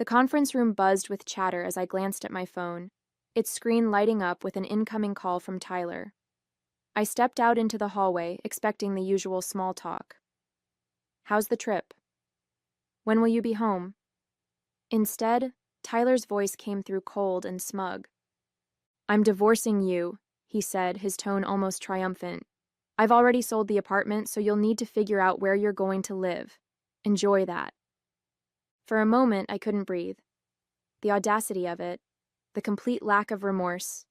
The conference room buzzed with chatter as I glanced at my phone, its screen lighting up with an incoming call from Tyler. I stepped out into the hallway, expecting the usual small talk. "How's the trip? When will you be home?" Instead, Tyler's voice came through cold and smug. "I'm divorcing you," he said, his tone almost triumphant. "I've already sold the apartment, so you'll need to figure out where you're going to live. Enjoy that." For a moment, I couldn't breathe. The audacity of it, the complete lack of remorse,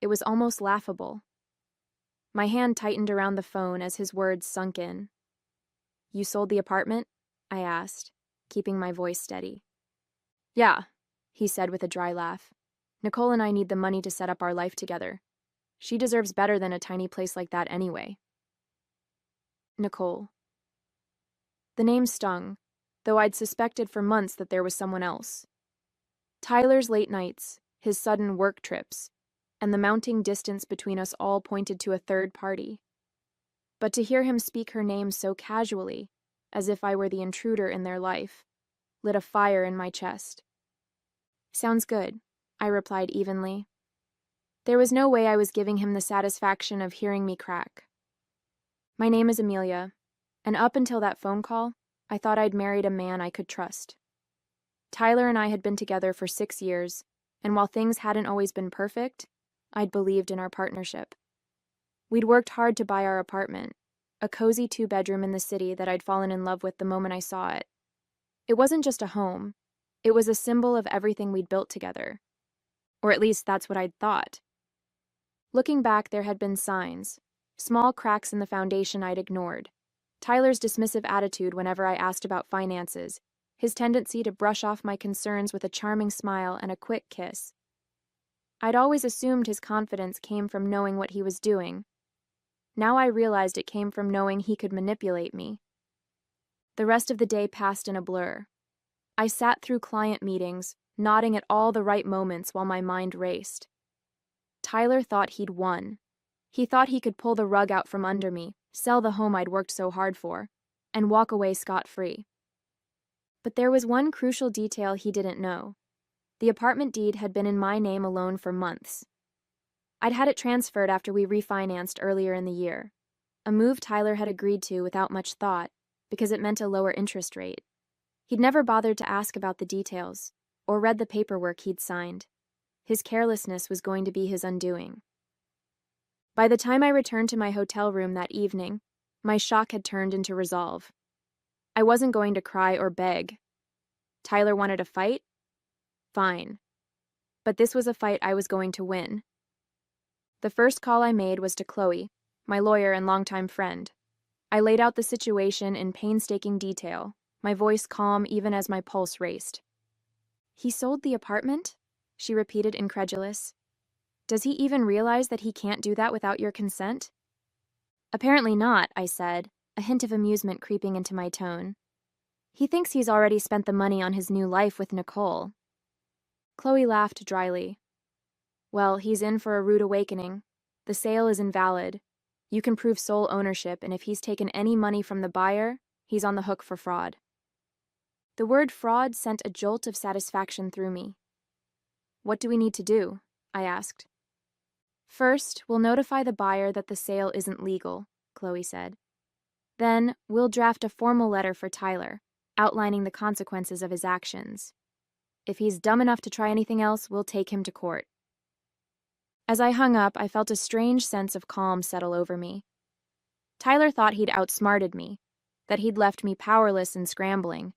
it was almost laughable. My hand tightened around the phone as his words sunk in. "You sold the apartment?" I asked, keeping my voice steady. "Yeah," he said with a dry laugh. "Nicole and I need the money to set up our life together. She deserves better than a tiny place like that anyway." Nicole. The name stung, though I'd suspected for months that there was someone else. Tyler's late nights, his sudden work trips, and the mounting distance between us all pointed to a third party. But to hear him speak her name so casually, as if I were the intruder in their life, lit a fire in my chest. "Sounds good," I replied evenly. There was no way I was giving him the satisfaction of hearing me crack. "My name is Amelia, and up until that phone call, I thought I'd married a man I could trust. Tyler and I had been together for 6 years, and while things hadn't always been perfect, I'd believed in our partnership. We'd worked hard to buy our apartment, a cozy 2-bedroom in the city that I'd fallen in love with the moment I saw it. It wasn't just a home, it was a symbol of everything we'd built together. Or at least that's what I'd thought. Looking back, there had been signs, small cracks in the foundation I'd ignored. Tyler's dismissive attitude whenever I asked about finances, his tendency to brush off my concerns with a charming smile and a quick kiss. I'd always assumed his confidence came from knowing what he was doing. Now I realized it came from knowing he could manipulate me. The rest of the day passed in a blur. I sat through client meetings, nodding at all the right moments while my mind raced. Tyler thought he'd won. He thought he could pull the rug out from under me, sell the home I'd worked so hard for, and walk away scot-free. But there was one crucial detail he didn't know. The apartment deed had been in my name alone for months. I'd had it transferred after we refinanced earlier in the year, a move Tyler had agreed to without much thought, because it meant a lower interest rate. He'd never bothered to ask about the details, or read the paperwork he'd signed. His carelessness was going to be his undoing. By the time I returned to my hotel room that evening, my shock had turned into resolve. I wasn't going to cry or beg. Tyler wanted a fight? Fine. But this was a fight I was going to win. The first call I made was to Chloe, my lawyer and longtime friend. I laid out the situation in painstaking detail, my voice calm even as my pulse raced. "He sold the apartment?" she repeated, incredulous. "Does he even realize that he can't do that without your consent?" "Apparently not," I said, a hint of amusement creeping into my tone. "He thinks he's already spent the money on his new life with Nicole." Chloe laughed dryly. "Well, he's in for a rude awakening. The sale is invalid. You can prove sole ownership, and if he's taken any money from the buyer, he's on the hook for fraud." The word fraud sent a jolt of satisfaction through me. "What do we need to do?" I asked. "First, we'll notify the buyer that the sale isn't legal," Chloe said. "Then, we'll draft a formal letter for Tyler, outlining the consequences of his actions. If he's dumb enough to try anything else, we'll take him to court." As I hung up, I felt a strange sense of calm settle over me. Tyler thought he'd outsmarted me, that he'd left me powerless and scrambling.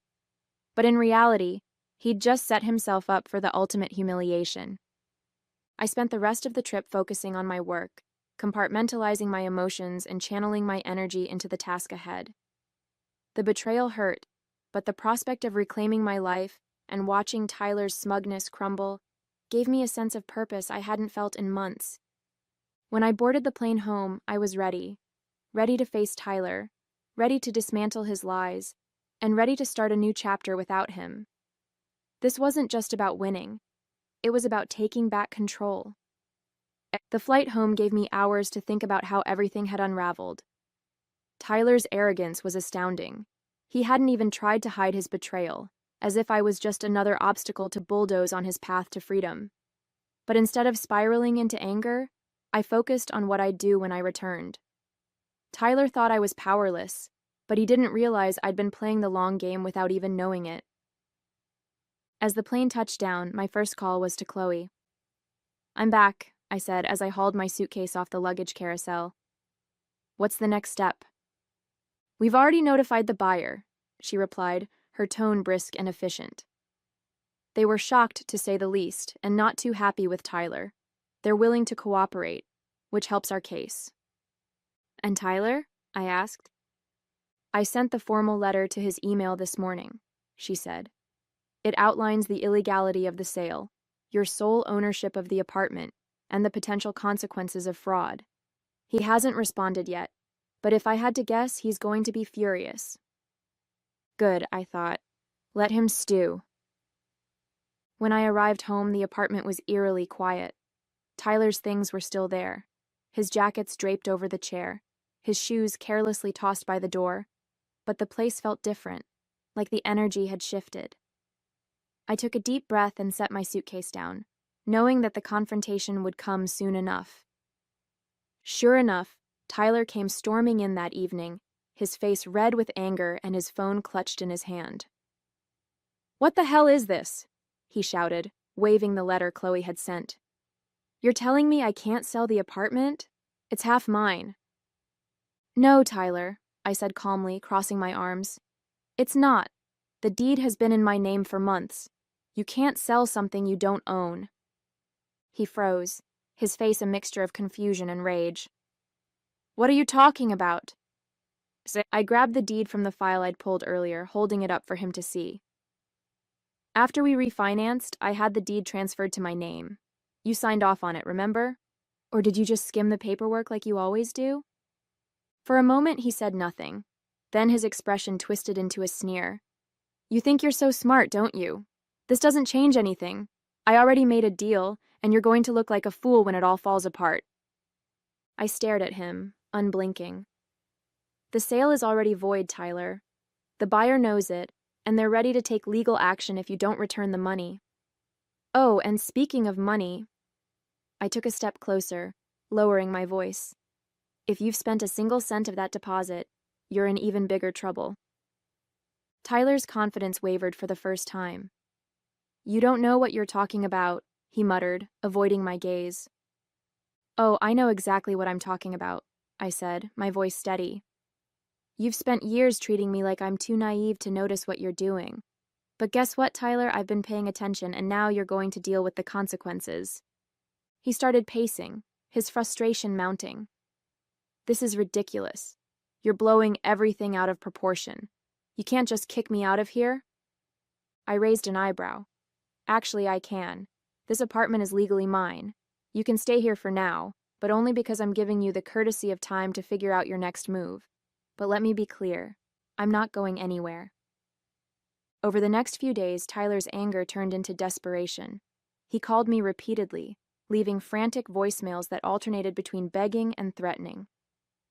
But in reality, he'd just set himself up for the ultimate humiliation. I spent the rest of the trip focusing on my work, compartmentalizing my emotions and channeling my energy into the task ahead. The betrayal hurt, but the prospect of reclaiming my life and watching Tyler's smugness crumble gave me a sense of purpose I hadn't felt in months. When I boarded the plane home, I was ready to face Tyler, ready to dismantle his lies, and ready to start a new chapter without him. This wasn't just about winning. It was about taking back control. The flight home gave me hours to think about how everything had unraveled. Tyler's arrogance was astounding. He hadn't even tried to hide his betrayal. as if I was just another obstacle to bulldoze on his path to freedom. But instead of spiraling into anger, I focused on what I'd do when I returned. Tyler thought I was powerless, but he didn't realize I'd been playing the long game without even knowing it. As the plane touched down, my first call was to Chloe. "I'm back," I said as I hauled my suitcase off the luggage carousel. "What's the next step?" "We've already notified the buyer," she replied, her tone brisk and efficient. They were shocked, to say the least, and not too happy with Tyler. They're willing to cooperate, which helps our case. "And Tyler?" I asked. "I sent the formal letter to his email this morning," she said. "It outlines the illegality of the sale, your sole ownership of the apartment, and the potential consequences of fraud. He hasn't responded yet, but if I had to guess, he's going to be furious." Good, I thought. Let him stew. When I arrived home, the apartment was eerily quiet. Tyler's things were still there, his jackets draped over the chair, his shoes carelessly tossed by the door, but the place felt different, like the energy had shifted. I took a deep breath and set my suitcase down, knowing that the confrontation would come soon enough. Sure enough, Tyler came storming in that evening, his face red with anger and his phone clutched in his hand. "What the hell is this?" he shouted, waving the letter Chloe had sent. "You're telling me I can't sell the apartment? It's half mine." "No, Tyler," I said calmly, crossing my arms. "It's not. The deed has been in my name for months. You can't sell something you don't own." He froze, his face a mixture of confusion and rage. "What are you talking about?" I grabbed the deed from the file I'd pulled earlier, holding it up for him to see. "After we refinanced, I had the deed transferred to my name. You signed off on it, remember? Or did you just skim the paperwork like you always do?" For a moment, he said nothing. Then his expression twisted into a sneer. "You think you're so smart, don't you? This doesn't change anything. I already made a deal, and you're going to look like a fool when it all falls apart." I stared at him, unblinking. "The sale is already void, Tyler. The buyer knows it, and they're ready to take legal action if you don't return the money. Oh, and speaking of money..." I took a step closer, lowering my voice. "If you've spent a single cent of that deposit, you're in even bigger trouble." Tyler's confidence wavered for the first time. "You don't know what you're talking about," he muttered, avoiding my gaze. "Oh, I know exactly what I'm talking about," I said, my voice steady. "You've spent years treating me like I'm too naive to notice what you're doing. But guess what, Tyler? I've been paying attention, and now you're going to deal with the consequences." He started pacing, his frustration mounting. "This is ridiculous. You're blowing everything out of proportion. You can't just kick me out of here?" I raised an eyebrow. "Actually, I can. This apartment is legally mine. You can stay here for now, but only because I'm giving you the courtesy of time to figure out your next move. But let me be clear, I'm not going anywhere." Over the next few days, Tyler's anger turned into desperation. He called me repeatedly, leaving frantic voicemails that alternated between begging and threatening.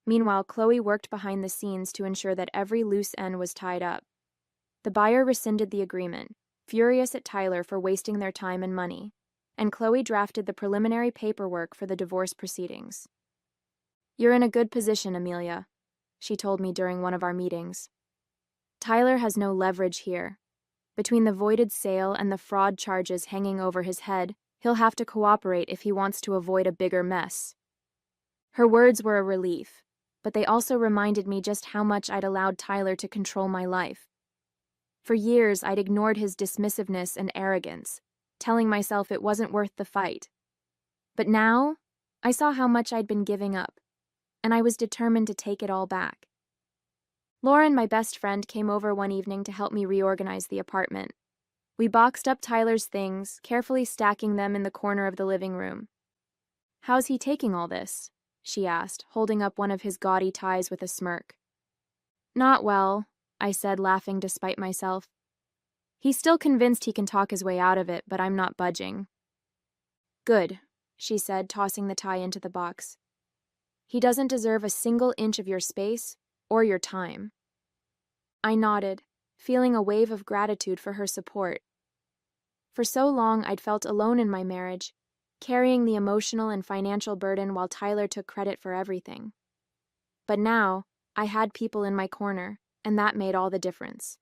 Meanwhile, Chloe worked behind the scenes to ensure that every loose end was tied up. The buyer rescinded the agreement, furious at Tyler for wasting their time and money, and Chloe drafted the preliminary paperwork for the divorce proceedings. "You're in a good position, Amelia," she told me during one of our meetings. "Tyler has no leverage here. Between the voided sale and the fraud charges hanging over his head, he'll have to cooperate if he wants to avoid a bigger mess." Her words were a relief, but they also reminded me just how much I'd allowed Tyler to control my life. For years, I'd ignored his dismissiveness and arrogance, telling myself it wasn't worth the fight. But now, I saw how much I'd been giving up, and I was determined to take it all back. Lauren, my best friend, came over one evening to help me reorganize the apartment. We boxed up Tyler's things, carefully stacking them in the corner of the living room. "How's he taking all this?" she asked, holding up one of his gaudy ties with a smirk. "Not well," I said, laughing despite myself. "He's still convinced he can talk his way out of it, but I'm not budging." "Good," she said, tossing the tie into the box. "He doesn't deserve a single inch of your space or your time." I nodded, feeling a wave of gratitude for her support. For so long, I'd felt alone in my marriage, carrying the emotional and financial burden while Tyler took credit for everything. But now, I had people in my corner, and that made all the difference.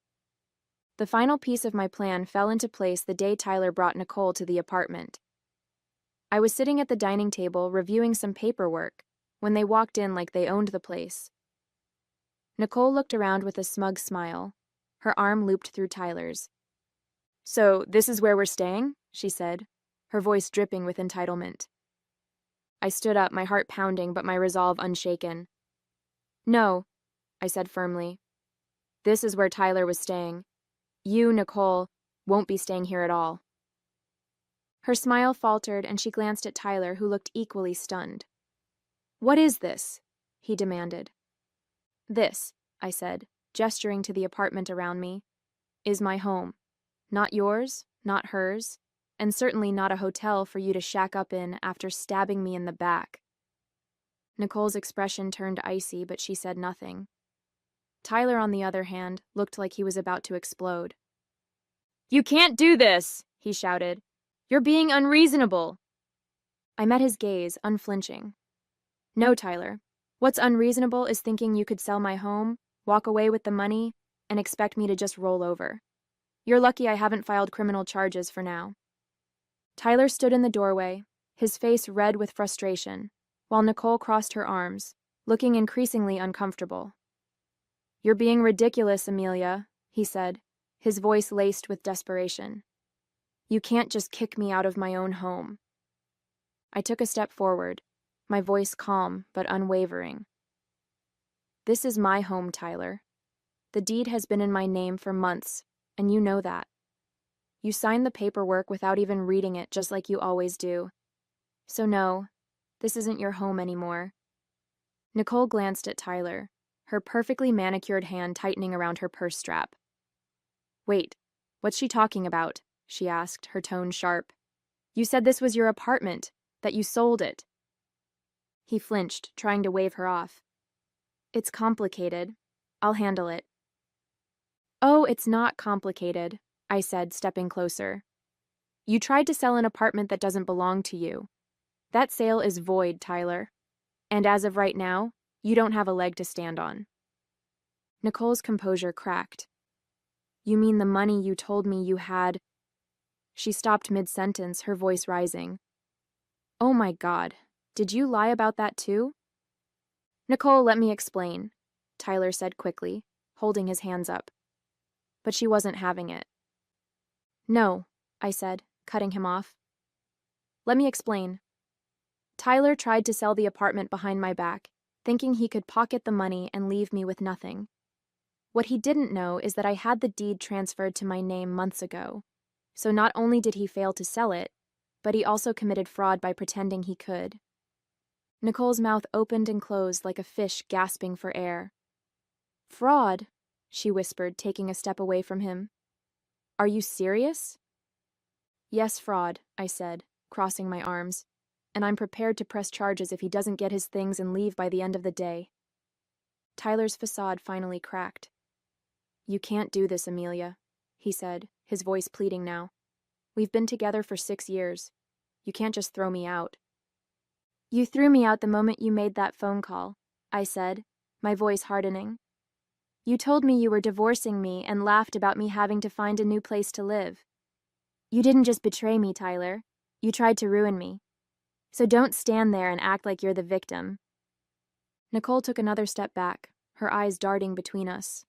The final piece of my plan fell into place the day Tyler brought Nicole to the apartment. I was sitting at the dining table reviewing some paperwork when they walked in like they owned the place. Nicole looked around with a smug smile, her arm looped through Tyler's. "So, this is where we're staying?" she said, her voice dripping with entitlement. I stood up, my heart pounding but my resolve unshaken. "No," I said firmly. "This is where Tyler was staying. You, Nicole, won't be staying here at all." Her smile faltered and she glanced at Tyler, who looked equally stunned. "What is this?" he demanded. "This," I said, gesturing to the apartment around me, "is my home. Not yours, not hers, and certainly not a hotel for you to shack up in after stabbing me in the back." Nicole's expression turned icy, but she said nothing. Tyler, on the other hand, looked like he was about to explode. "You can't do this!" he shouted. "You're being unreasonable!" I met his gaze, unflinching. "No, Tyler. What's unreasonable is thinking you could sell my home, walk away with the money, and expect me to just roll over. You're lucky I haven't filed criminal charges for now." Tyler stood in the doorway, his face red with frustration, while Nicole crossed her arms, looking increasingly uncomfortable. "You're being ridiculous, Amelia," he said, his voice laced with desperation. "You can't just kick me out of my own home." I took a step forward, my voice calm but unwavering. "This is my home, Tyler. The deed has been in my name for months, and you know that. You signed the paperwork without even reading it, just like you always do. So no, this isn't your home anymore." Nicole glanced at Tyler, her perfectly manicured hand tightening around her purse strap. "Wait, what's she talking about?" she asked, her tone sharp. "You said this was your apartment, that you sold it." He flinched, trying to wave her off. "It's complicated. I'll handle it." "Oh, it's not complicated," I said, stepping closer. "You tried to sell an apartment that doesn't belong to you. That sale is void, Tyler. And as of right now, you don't have a leg to stand on." Nicole's composure cracked. "You mean the money you told me you had—" She stopped mid-sentence, her voice rising. "Oh my God, did you lie about that too?" "Nicole, let me explain," Tyler said quickly, holding his hands up. But she wasn't having it. "No," I said, cutting him off. "Let me explain. Tyler tried to sell the apartment behind my back, thinking he could pocket the money and leave me with nothing. What he didn't know is that I had the deed transferred to my name months ago, so not only did he fail to sell it, but he also committed fraud by pretending he could." Nicole's mouth opened and closed like a fish gasping for air. "Fraud?" she whispered, taking a step away from him. "Are you serious?" "Yes, fraud," I said, crossing my arms, "and I'm prepared to press charges if he doesn't get his things and leave by the end of the day." Tyler's facade finally cracked. "You can't do this, Amelia," he said, his voice pleading now. "We've been together for 6 years. You can't just throw me out." "You threw me out the moment you made that phone call," I said, my voice hardening. "You told me you were divorcing me and laughed about me having to find a new place to live. You didn't just betray me, Tyler. You tried to ruin me. So don't stand there and act like you're the victim." Nicole took another step back, her eyes darting between us.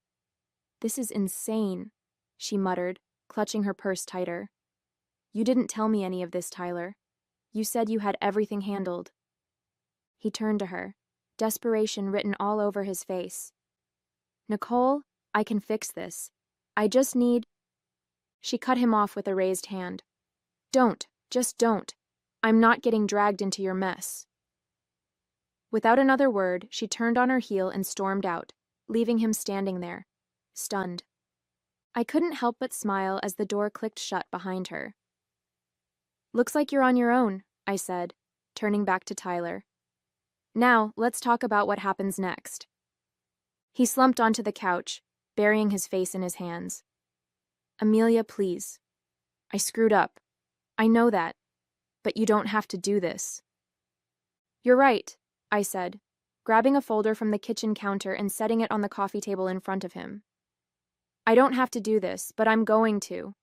"This is insane," she muttered, clutching her purse tighter. "You didn't tell me any of this, Tyler. You said you had everything handled." He turned to her, desperation written all over his face. "Nicole, I can fix this. I just need—" She cut him off with a raised hand. "Don't, just don't. I'm not getting dragged into your mess." Without another word, she turned on her heel and stormed out, leaving him standing there, stunned. I couldn't help but smile as the door clicked shut behind her. "Looks like you're on your own," I said, turning back to Tyler. "Now, let's talk about what happens next." He slumped onto the couch, burying his face in his hands. Amelia, please. I screwed up. I know that. But you don't have to do this. You're right, I said, grabbing a folder from the kitchen counter and setting it on the coffee table in front of him. I don't have to do this, but I'm going to.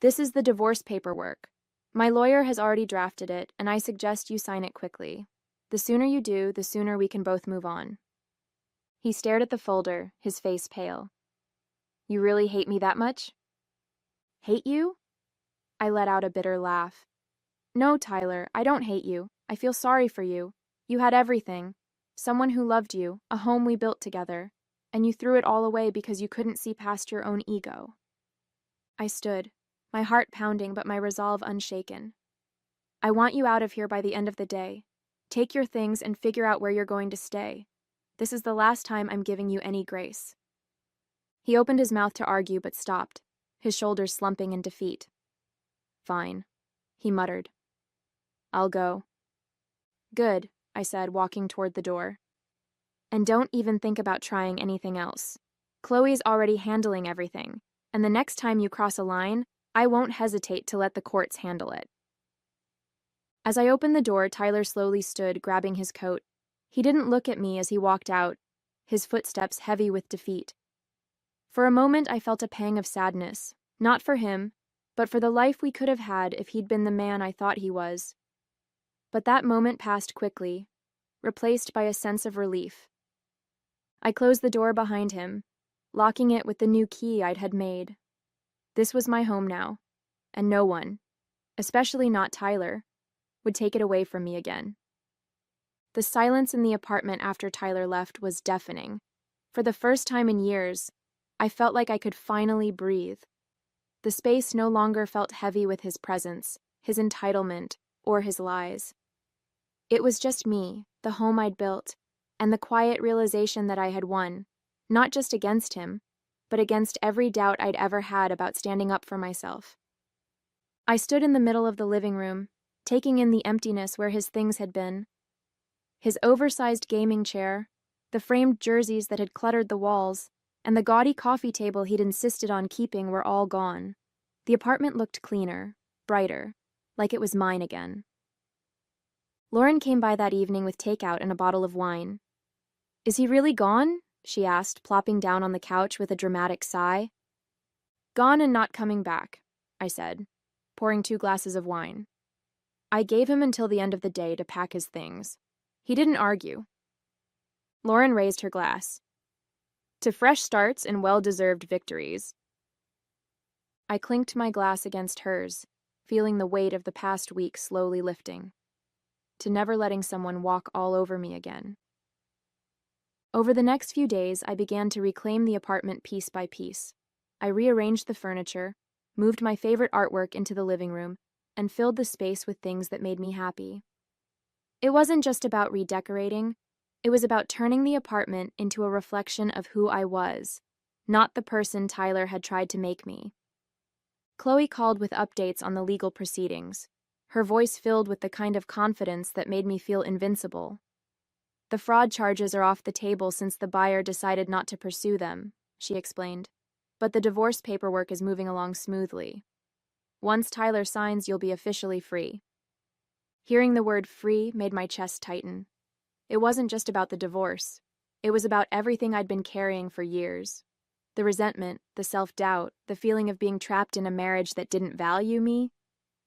This is the divorce paperwork. My lawyer has already drafted it, and I suggest you sign it quickly. The sooner you do, the sooner we can both move on. He stared at the folder, his face pale. You really hate me that much? Hate you? I let out a bitter laugh. No, Tyler, I don't hate you. I feel sorry for you. You had everything. Someone who loved you, a home we built together, and you threw it all away because you couldn't see past your own ego. I stood, my heart pounding but my resolve unshaken. I want you out of here by the end of the day. Take your things and figure out where you're going to stay. This is the last time I'm giving you any grace. He opened his mouth to argue but stopped, his shoulders slumping in defeat. Fine, he muttered. I'll go. Good, I said, walking toward the door. And don't even think about trying anything else. Chloe's already handling everything, and the next time you cross a line, I won't hesitate to let the courts handle it. As I opened the door, Tyler slowly stood, grabbing his coat. He didn't look at me as he walked out, his footsteps heavy with defeat. For a moment, I felt a pang of sadness, not for him, but for the life we could have had if he'd been the man I thought he was. But that moment passed quickly, replaced by a sense of relief. I closed the door behind him, locking it with the new key I'd had made. This was my home now, and no one, especially not Tyler, would take it away from me again. The silence in the apartment after Tyler left was deafening. For the first time in years, I felt like I could finally breathe. The space no longer felt heavy with his presence, his entitlement, or his lies. It was just me, the home I'd built, and the quiet realization that I had won, not just against him, but against every doubt I'd ever had about standing up for myself. I stood in the middle of the living room, taking in the emptiness where his things had been. His oversized gaming chair, the framed jerseys that had cluttered the walls, and the gaudy coffee table he'd insisted on keeping were all gone. The apartment looked cleaner, brighter, like it was mine again. Lauren came by that evening with takeout and a bottle of wine. Is he really gone? She asked, plopping down on the couch with a dramatic sigh. Gone and not coming back, I said, pouring 2 glasses of wine. I gave him until the end of the day to pack his things. He didn't argue. Lauren raised her glass. To fresh starts and well-deserved victories. I clinked my glass against hers, feeling the weight of the past week slowly lifting. To never letting someone walk all over me again. Over the next few days, I began to reclaim the apartment piece by piece. I rearranged the furniture, moved my favorite artwork into the living room, and filled the space with things that made me happy. It wasn't just about redecorating, it was about turning the apartment into a reflection of who I was, not the person Tyler had tried to make me. Chloe called with updates on the legal proceedings, her voice filled with the kind of confidence that made me feel invincible. The fraud charges are off the table since the buyer decided not to pursue them, she explained, but the divorce paperwork is moving along smoothly. Once Tyler signs, you'll be officially free. Hearing the word free made my chest tighten. It wasn't just about the divorce. It was about everything I'd been carrying for years. The resentment, the self-doubt, the feeling of being trapped in a marriage that didn't value me.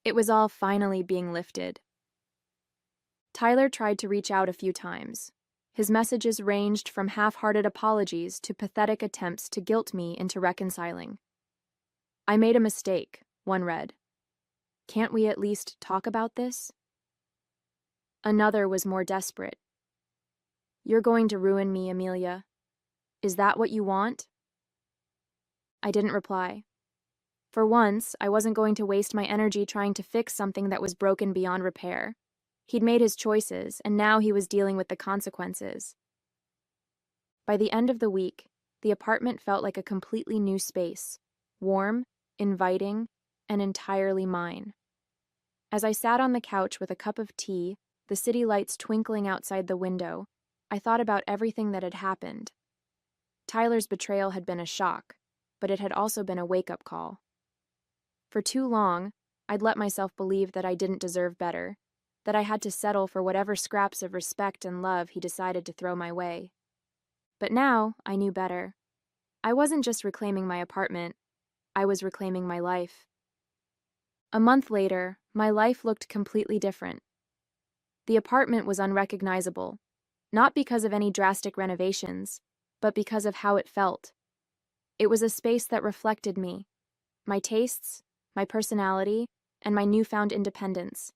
It was all finally being lifted. Tyler tried to reach out a few times. His messages ranged from half-hearted apologies to pathetic attempts to guilt me into reconciling. I made a mistake, one read. Can't we at least talk about this? Another was more desperate. You're going to ruin me, Amelia. Is that what you want? I didn't reply. For once, I wasn't going to waste my energy trying to fix something that was broken beyond repair. He'd made his choices, and now he was dealing with the consequences. By the end of the week, the apartment felt like a completely new space, warm, inviting, and entirely mine. As I sat on the couch with a cup of tea, the city lights twinkling outside the window, I thought about everything that had happened. Tyler's betrayal had been a shock, but it had also been a wake-up call. For too long, I'd let myself believe that I didn't deserve better, that I had to settle for whatever scraps of respect and love he decided to throw my way. But now, I knew better. I wasn't just reclaiming my apartment, I was reclaiming my life. A month later, my life looked completely different. The apartment was unrecognizable, not because of any drastic renovations, but because of how it felt. It was a space that reflected me, my tastes, my personality, and my newfound independence.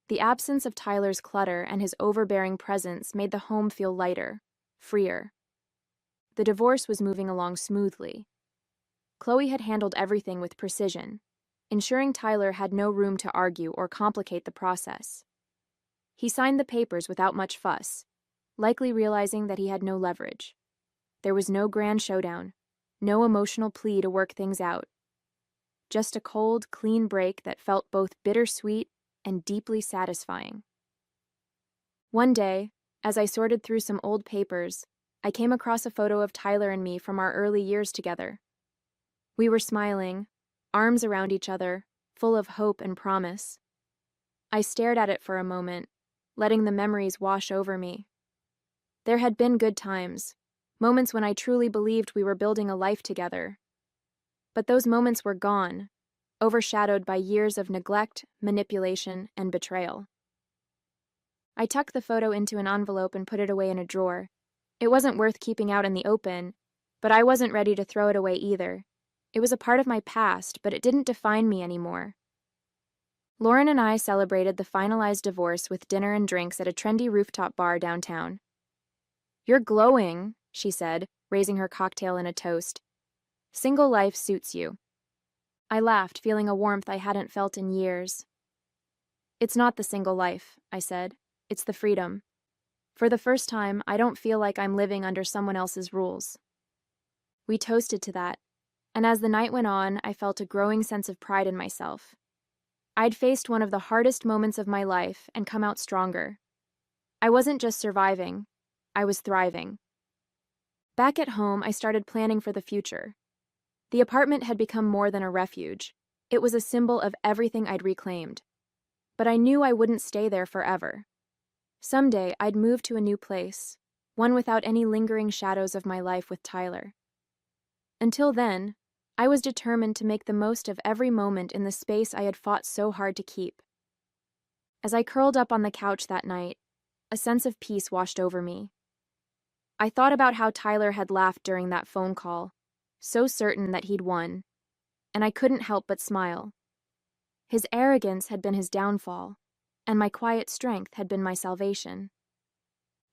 The absence of Tyler's clutter and his overbearing presence made the home feel lighter, freer. The divorce was moving along smoothly. Chloe had handled everything with precision, ensuring Tyler had no room to argue or complicate the process. He signed the papers without much fuss, likely realizing that he had no leverage. There was no grand showdown, no emotional plea to work things out. Just a cold, clean break that felt both bittersweet and deeply satisfying. One day, as I sorted through some old papers, I came across a photo of Tyler and me from our early years together. We were smiling, arms around each other, full of hope and promise. I stared at it for a moment, letting the memories wash over me. There had been good times, moments when I truly believed we were building a life together. But those moments were gone, overshadowed by years of neglect, manipulation, and betrayal. I tucked the photo into an envelope and put it away in a drawer. It wasn't worth keeping out in the open, but I wasn't ready to throw it away either. It was a part of my past, but it didn't define me anymore. Lauren and I celebrated the finalized divorce with dinner and drinks at a trendy rooftop bar downtown. "You're glowing," she said, raising her cocktail in a toast. "Single life suits you." I laughed, feeling a warmth I hadn't felt in years. "It's not the single life," I said. "It's the freedom. For the first time, I don't feel like I'm living under someone else's rules." We toasted to that, and as the night went on, I felt a growing sense of pride in myself. I'd faced one of the hardest moments of my life and come out stronger. I wasn't just surviving, I was thriving. Back at home, I started planning for the future. The apartment had become more than a refuge. It was a symbol of everything I'd reclaimed. But I knew I wouldn't stay there forever. Someday, I'd move to a new place, one without any lingering shadows of my life with Tyler. Until then, I was determined to make the most of every moment in the space I had fought so hard to keep. As I curled up on the couch that night, a sense of peace washed over me. I thought about how Tyler had laughed during that phone call, so certain that he'd won, and I couldn't help but smile. His arrogance had been his downfall, and my quiet strength had been my salvation.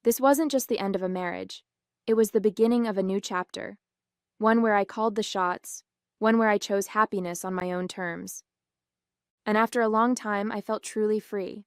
This wasn't just the end of a marriage, it was the beginning of a new chapter, one where I called the shots, one where I chose happiness on my own terms. And after a long time, I felt truly free.